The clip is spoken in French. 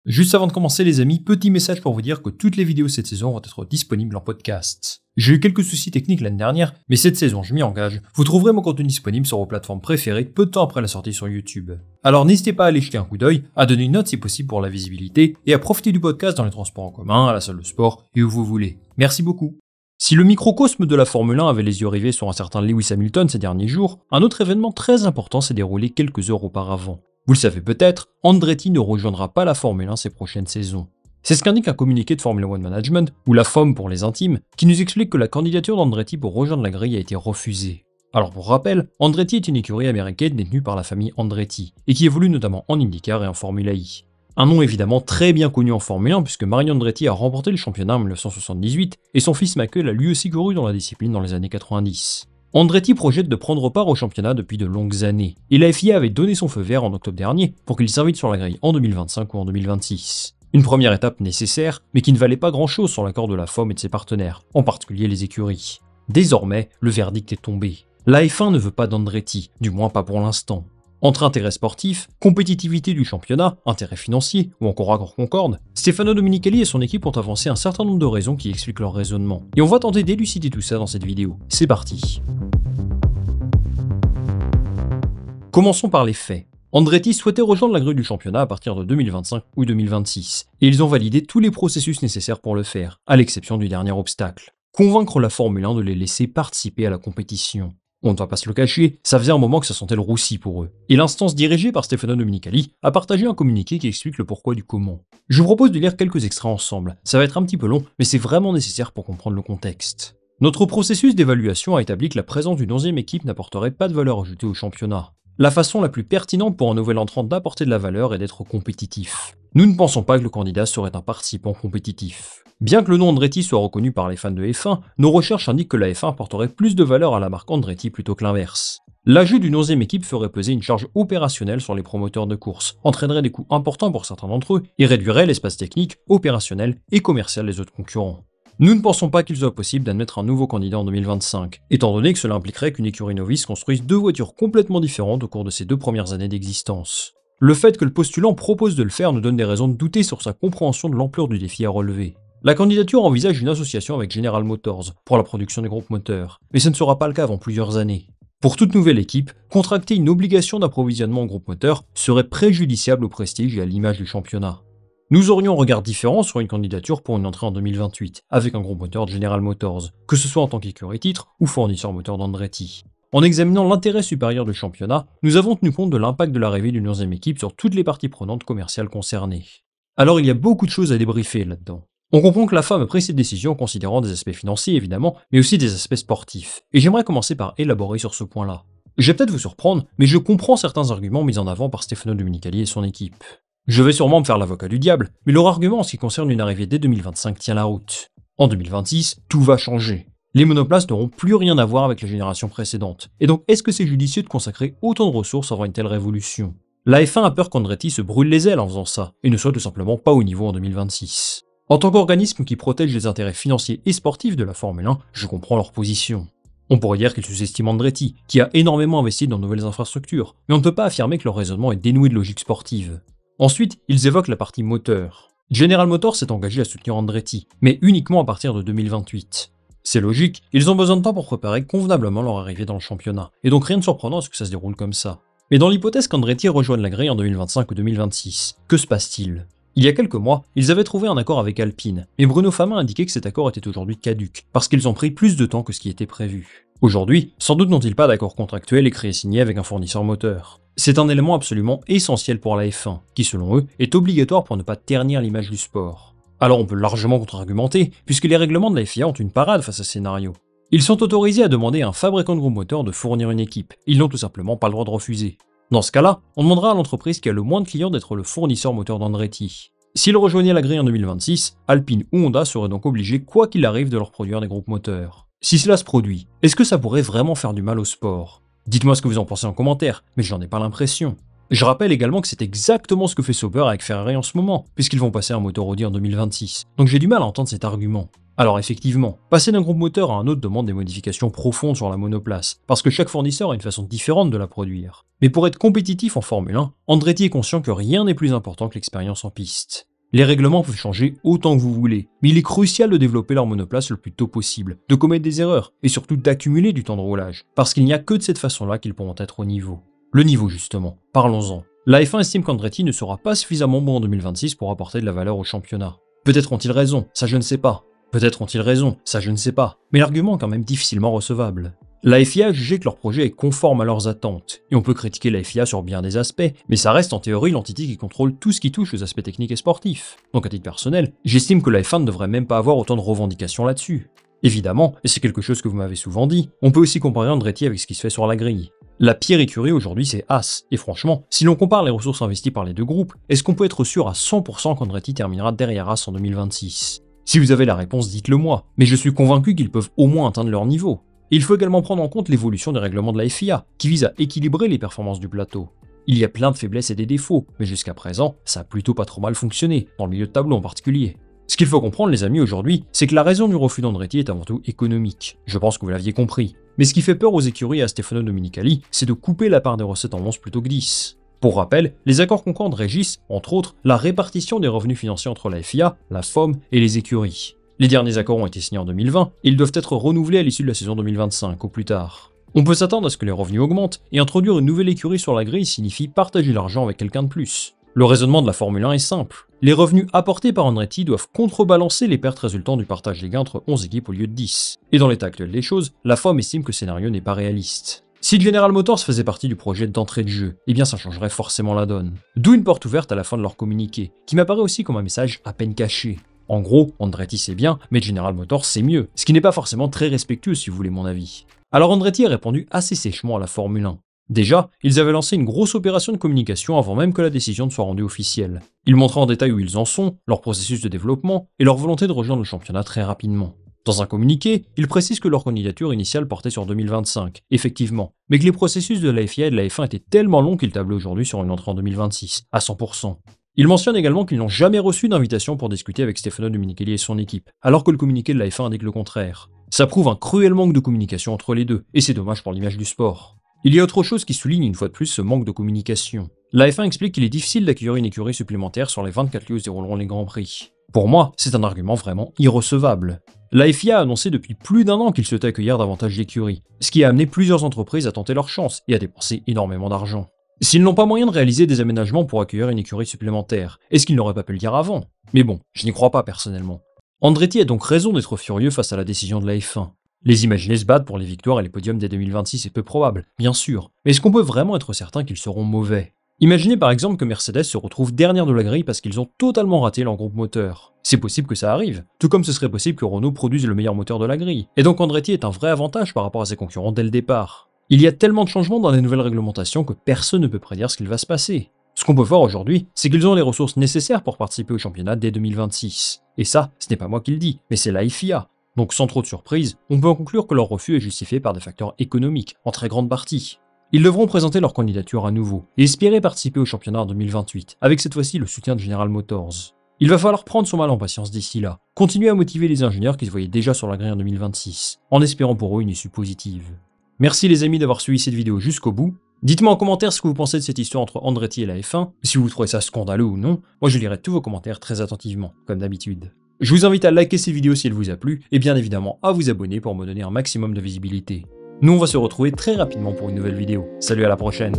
Juste avant de commencer les amis, petit message pour vous dire que toutes les vidéos cette saison vont être disponibles en podcast. J'ai eu quelques soucis techniques l'année dernière, mais cette saison je m'y engage, vous trouverez mon contenu disponible sur vos plateformes préférées peu de temps après la sortie sur YouTube. Alors n'hésitez pas à aller jeter un coup d'œil, à donner une note si possible pour la visibilité, et à profiter du podcast dans les transports en commun, à la salle de sport, et où vous voulez. Merci beaucoup. Si le microcosme de la Formule 1 avait les yeux rivés sur un certain Lewis Hamilton ces derniers jours, un autre événement très important s'est déroulé quelques heures auparavant. Vous le savez peut-être, Andretti ne rejoindra pas la Formule 1 ces prochaines saisons. C'est ce qu'indique un communiqué de Formula One Management, ou la FOM pour les intimes, qui nous explique que la candidature d'Andretti pour rejoindre la grille a été refusée. Alors pour rappel, Andretti est une écurie américaine détenue par la famille Andretti, et qui évolue notamment en IndyCar et en Formula I. Un nom évidemment très bien connu en Formule 1 puisque Mario Andretti a remporté le championnat en 1978, et son fils Michael a lui aussi couru dans la discipline dans les années 90. Andretti projette de prendre part au championnat depuis de longues années, et la FIA avait donné son feu vert en octobre dernier pour qu'il s'invite sur la grille en 2025 ou en 2026. Une première étape nécessaire, mais qui ne valait pas grand chose sur l'accord de la FOM et de ses partenaires, en particulier les écuries. Désormais, le verdict est tombé. La F1 ne veut pas d'Andretti, du moins pas pour l'instant. Entre intérêt sportif, compétitivité du championnat, intérêt financier ou encore accord concorde, Stefano Domenicali et son équipe ont avancé un certain nombre de raisons qui expliquent leur raisonnement. Et on va tenter d'élucider tout ça dans cette vidéo. C'est parti. Commençons par les faits. Andretti souhaitait rejoindre la grille du championnat à partir de 2025 ou 2026, et ils ont validé tous les processus nécessaires pour le faire, à l'exception du dernier obstacle. Convaincre la Formule 1 de les laisser participer à la compétition. On ne va pas se le cacher, ça faisait un moment que ça sentait le roussi pour eux. Et l'instance dirigée par Stefano Domenicali a partagé un communiqué qui explique le pourquoi du comment. Je vous propose de lire quelques extraits ensemble. Ça va être un petit peu long, mais c'est vraiment nécessaire pour comprendre le contexte. Notre processus d'évaluation a établi que la présence d'une 11e équipe n'apporterait pas de valeur ajoutée au championnat. La façon la plus pertinente pour un nouvel entrant d'apporter de la valeur est d'être compétitif. Nous ne pensons pas que le candidat serait un participant compétitif. Bien que le nom Andretti soit reconnu par les fans de F1, nos recherches indiquent que la F1 apporterait plus de valeur à la marque Andretti plutôt que l'inverse. L'ajout d'une 11e équipe ferait peser une charge opérationnelle sur les promoteurs de course, entraînerait des coûts importants pour certains d'entre eux et réduirait l'espace technique, opérationnel et commercial des autres concurrents. Nous ne pensons pas qu'il soit possible d'admettre un nouveau candidat en 2025, étant donné que cela impliquerait qu'une écurie novice construise deux voitures complètement différentes au cours de ses 2 premières années d'existence. Le fait que le postulant propose de le faire nous donne des raisons de douter sur sa compréhension de l'ampleur du défi à relever. La candidature envisage une association avec General Motors pour la production des groupes moteurs, mais ce ne sera pas le cas avant plusieurs années. Pour toute nouvelle équipe, contracter une obligation d'approvisionnement en groupe moteur serait préjudiciable au prestige et à l'image du championnat. Nous aurions un regard différent sur une candidature pour une entrée en 2028, avec un groupe moteur de General Motors, que ce soit en tant qu'écurie titre ou fournisseur moteur d'Andretti. En examinant l'intérêt supérieur du championnat, nous avons tenu compte de l'impact de l'arrivée d'une 11e équipe sur toutes les parties prenantes commerciales concernées. Alors il y a beaucoup de choses à débriefer là-dedans. On comprend que la FOM a pris cette décision en considérant des aspects financiers évidemment, mais aussi des aspects sportifs, et j'aimerais commencer par élaborer sur ce point-là. Je vais peut-être vous surprendre, mais je comprends certains arguments mis en avant par Stefano Domenicali et son équipe. Je vais sûrement me faire l'avocat du diable, mais leur argument en ce qui concerne une arrivée dès 2025 tient la route. En 2026, tout va changer. Les monoplaces n'auront plus rien à voir avec la génération précédente, et donc est-ce que c'est judicieux de consacrer autant de ressources avant une telle révolution? La F1 a peur qu'Andretti se brûle les ailes en faisant ça, et ne soit tout simplement pas au niveau en 2026. En tant qu'organisme qui protège les intérêts financiers et sportifs de la Formule 1, je comprends leur position. On pourrait dire qu'ils sous-estiment Andretti, qui a énormément investi dans de nouvelles infrastructures, mais on ne peut pas affirmer que leur raisonnement est dénoué de logique sportive. Ensuite, ils évoquent la partie moteur. General Motors s'est engagé à soutenir Andretti, mais uniquement à partir de 2028. C'est logique, ils ont besoin de temps pour préparer convenablement leur arrivée dans le championnat, et donc rien de surprenant à ce que ça se déroule comme ça. Mais dans l'hypothèse qu'Andretti rejoigne la grille en 2025 ou 2026, que se passe-t-il? Il y a quelques mois, ils avaient trouvé un accord avec Alpine, mais Bruno Famin a indiqué que cet accord était aujourd'hui caduc, parce qu'ils ont pris plus de temps que ce qui était prévu. Aujourd'hui, sans doute n'ont-ils pas d'accord contractuel écrit et signé avec un fournisseur moteur. C'est un élément absolument essentiel pour la F1, qui selon eux est obligatoire pour ne pas ternir l'image du sport. Alors on peut largement contre-argumenter, puisque les règlements de la FIA ont une parade face à ce scénario. Ils sont autorisés à demander à un fabricant de groupe moteur de fournir une équipe, ils n'ont tout simplement pas le droit de refuser. Dans ce cas-là, on demandera à l'entreprise qui a le moins de clients d'être le fournisseur moteur d'Andretti. S'ils rejoignaient la grille en 2026, Alpine ou Honda seraient donc obligés quoi qu'il arrive de leur produire des groupes moteurs. Si cela se produit, est-ce que ça pourrait vraiment faire du mal au sport? Dites-moi ce que vous en pensez en commentaire, mais j'en ai pas l'impression. Je rappelle également que c'est exactement ce que fait Sauber avec Ferrari en ce moment, puisqu'ils vont passer un moteur Audi en 2026, donc j'ai du mal à entendre cet argument. Alors effectivement, passer d'un groupe moteur à un autre demande des modifications profondes sur la monoplace, parce que chaque fournisseur a une façon différente de la produire. Mais pour être compétitif en Formule 1, Andretti est conscient que rien n'est plus important que l'expérience en piste. Les règlements peuvent changer autant que vous voulez, mais il est crucial de développer leur monoplace le plus tôt possible, de commettre des erreurs, et surtout d'accumuler du temps de roulage, parce qu'il n'y a que de cette façon-là qu'ils pourront être au niveau. Le niveau justement, parlons-en. La F1 estime qu'Andretti ne sera pas suffisamment bon en 2026 pour apporter de la valeur au championnat. Peut-être ont-ils raison, ça je ne sais pas. Peut-être ont-ils raison, ça je ne sais pas. Mais l'argument est quand même difficilement recevable. La FIA a jugé que leur projet est conforme à leurs attentes, et on peut critiquer la FIA sur bien des aspects, mais ça reste en théorie l'entité qui contrôle tout ce qui touche aux aspects techniques et sportifs. Donc à titre personnel, j'estime que la F1 ne devrait même pas avoir autant de revendications là-dessus. Évidemment, et c'est quelque chose que vous m'avez souvent dit, on peut aussi comparer Andretti avec ce qui se fait sur la grille. La pire écurie aujourd'hui c'est Haas, et franchement, si l'on compare les ressources investies par les deux groupes, est-ce qu'on peut être sûr à 100% qu'Andretti terminera derrière Haas en 2026 ? Si vous avez la réponse, dites-le moi, mais je suis convaincu qu'ils peuvent au moins atteindre leur niveau. Et il faut également prendre en compte l'évolution des règlements de la FIA, qui vise à équilibrer les performances du plateau. Il y a plein de faiblesses et des défauts, mais jusqu'à présent, ça a plutôt pas trop mal fonctionné, dans le milieu de tableau en particulier. Ce qu'il faut comprendre les amis aujourd'hui, c'est que la raison du refus d'Andretti est avant tout économique. Je pense que vous l'aviez compris. Mais ce qui fait peur aux écuries et à Stefano Domenicali, c'est de couper la part des recettes en 11 plutôt que 10. Pour rappel, les accords Concorde régissent, entre autres, la répartition des revenus financiers entre la FIA, la FOM et les écuries. Les derniers accords ont été signés en 2020 et ils doivent être renouvelés à l'issue de la saison 2025 au plus tard. On peut s'attendre à ce que les revenus augmentent et introduire une nouvelle écurie sur la grille signifie partager l'argent avec quelqu'un de plus. Le raisonnement de la Formule 1 est simple. Les revenus apportés par Andretti doivent contrebalancer les pertes résultant du partage des gains entre 11 équipes au lieu de 10. Et dans l'état actuel des choses, la FOM estime que ce scénario n'est pas réaliste. Si General Motors faisait partie du projet d'entrée de jeu, eh bien ça changerait forcément la donne. D'où une porte ouverte à la fin de leur communiqué, qui m'apparaît aussi comme un message à peine caché. En gros, Andretti c'est bien, mais General Motors c'est mieux, ce qui n'est pas forcément très respectueux si vous voulez mon avis. Alors Andretti a répondu assez sèchement à la Formule 1. Déjà, ils avaient lancé une grosse opération de communication avant même que la décision ne soit rendue officielle. Ils montraient en détail où ils en sont, leur processus de développement et leur volonté de rejoindre le championnat très rapidement. Dans un communiqué, ils précisent que leur candidature initiale portait sur 2025, effectivement, mais que les processus de la FIA et de la F1 étaient tellement longs qu'ils tablaient aujourd'hui sur une entrée en 2026, à 100%. Ils mentionnent également qu'ils n'ont jamais reçu d'invitation pour discuter avec Stefano Domenicali et son équipe, alors que le communiqué de la F1 indique le contraire. Ça prouve un cruel manque de communication entre les deux, et c'est dommage pour l'image du sport. Il y a autre chose qui souligne une fois de plus ce manque de communication. La F1 explique qu'il est difficile d'accueillir une écurie supplémentaire sur les 24 lieux où se dérouleront les Grands Prix. Pour moi, c'est un argument vraiment irrecevable. La FIA a annoncé depuis plus d'un an qu'il souhaitait accueillir davantage d'écuries, ce qui a amené plusieurs entreprises à tenter leur chance et à dépenser énormément d'argent. S'ils n'ont pas moyen de réaliser des aménagements pour accueillir une écurie supplémentaire, est-ce qu'ils n'auraient pas pu le dire avant? Mais bon, je n'y crois pas personnellement. Andretti a donc raison d'être furieux face à la décision de la F1. Les imaginer se battre pour les victoires et les podiums dès 2026 est peu probable, bien sûr, mais est-ce qu'on peut vraiment être certain qu'ils seront mauvais? Imaginez par exemple que Mercedes se retrouve dernière de la grille parce qu'ils ont totalement raté leur groupe moteur. C'est possible que ça arrive, tout comme ce serait possible que Renault produise le meilleur moteur de la grille, et donc Andretti est un vrai avantage par rapport à ses concurrents dès le départ. Il y a tellement de changements dans les nouvelles réglementations que personne ne peut prédire ce qu'il va se passer. Ce qu'on peut voir aujourd'hui, c'est qu'ils ont les ressources nécessaires pour participer au championnat dès 2026. Et ça, ce n'est pas moi qui le dis, mais c'est la FIA. Donc sans trop de surprise, on peut en conclure que leur refus est justifié par des facteurs économiques, en très grande partie. Ils devront présenter leur candidature à nouveau, et espérer participer au championnat en 2028, avec cette fois-ci le soutien de General Motors. Il va falloir prendre son mal en patience d'ici là, continuer à motiver les ingénieurs qui se voyaient déjà sur la grille en 2026, en espérant pour eux une issue positive. Merci les amis d'avoir suivi cette vidéo jusqu'au bout. Dites-moi en commentaire ce que vous pensez de cette histoire entre Andretti et la F1, si vous trouvez ça scandaleux ou non. Moi je lirai tous vos commentaires très attentivement, comme d'habitude. Je vous invite à liker cette vidéo si elle vous a plu, et bien évidemment à vous abonner pour me donner un maximum de visibilité. Nous on va se retrouver très rapidement pour une nouvelle vidéo. Salut, à la prochaine.